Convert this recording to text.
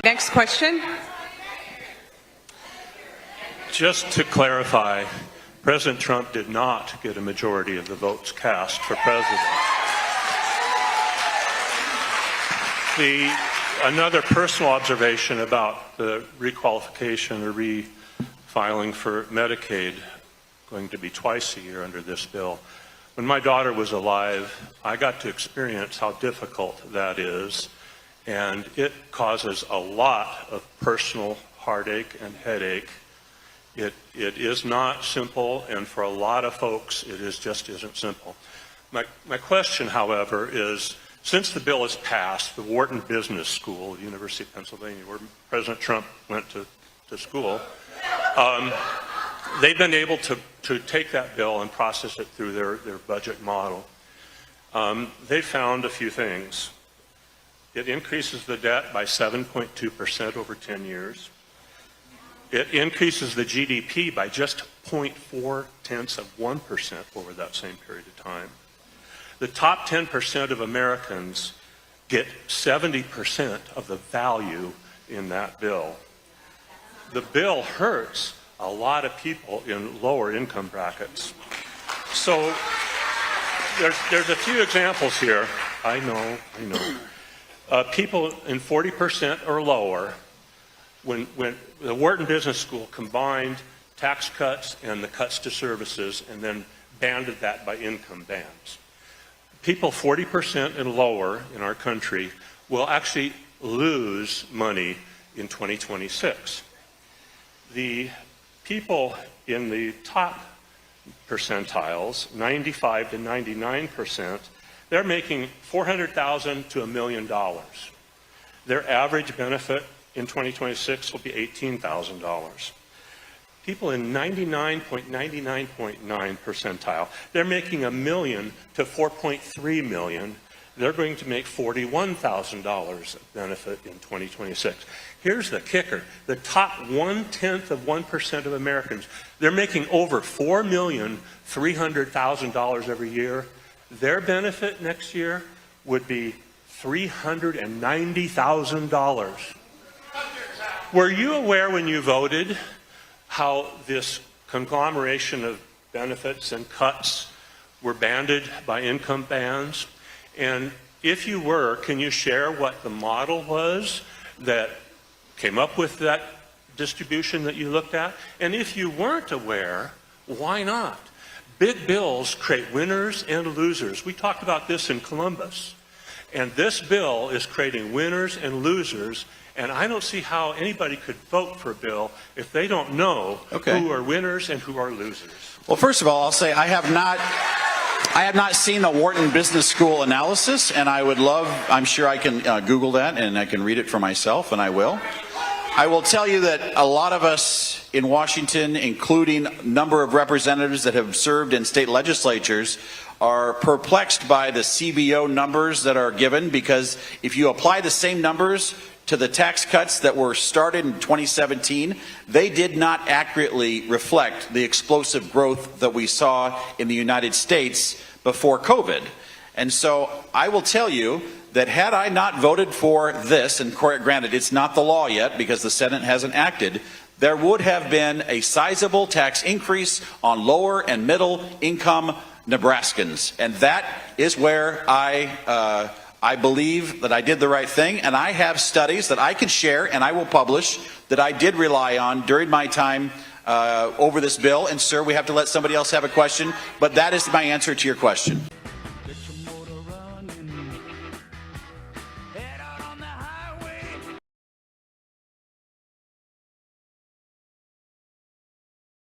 Next question. Just to clarify, President Trump did not get a majority of the votes cast for president. Another personal observation about the requalification or refiling for Medicaid, going to be twice a year under this bill. When my daughter was alive, I got to experience how difficult that is, and it causes a lot of personal heartache and headache. It is not simple, and for a lot of folks, it just isn't simple. My question, however, is, since the bill is passed, the Wharton Business School at the University of Pennsylvania, where President Trump went to school, they've been able to take that bill and process it through their budget model. They found a few things. It increases the debt by 7.2% over 10 years. It increases the GDP by just 0.4% over that same period of time. The top 10% of Americans get 70% of the value in that bill. The bill hurts a lot of people in lower income brackets. So there's a few examples here. I know. People in 40% or lower, when the Wharton Business School combined tax cuts and the cuts to services and then banded that by income bands, people 40% and lower in our country will actually lose money in 2026. The people in the top percentiles, 95 to 99%, they're making $400,000 to $1 million. Their average benefit in 2026 will be $18,000. People in 99.99.9 percentile, they're making $1 million to $4.3 million. They're going to make $41,000 of benefit in 2026. Here's the kicker. The top 0.1% of Americans, they're making over $4,300,000 every year. Their benefit next year would be $390,000. Were you aware when you voted how this conglomeration of benefits and cuts were banded by income bands? And if you were, can you share what the model was that came up with that distribution that you looked at? And if you weren't aware, why not? Big bills create winners and losers. We talked about this in Columbus. And this bill is creating winners and losers. And I don't see how anybody could vote for a bill if they don't know who are winners and who are losers. Well, first of all, I'll say I have not seen the Wharton Business School analysis, and I would love, I'm sure I can Google that and I can read it for myself, and I will. I will tell you that a lot of us in Washington, including a number of representatives that have served in state legislatures, are perplexed by the CBO numbers that are given, because if you apply the same numbers to the tax cuts that were started in 2017, they did not accurately reflect the explosive growth that we saw in the United States before COVID. And so I will tell you that had I not voted for this, and granted it's not the law yet because the Senate hasn't acted, there would have been a sizable tax increase on lower and middle income Nebraskans. And that is where I believe that I did the right thing, and I have studies that I can share and I will publish that I did rely on during my time over this bill. And sir, we have to let somebody else have a question, but that is my answer to your question.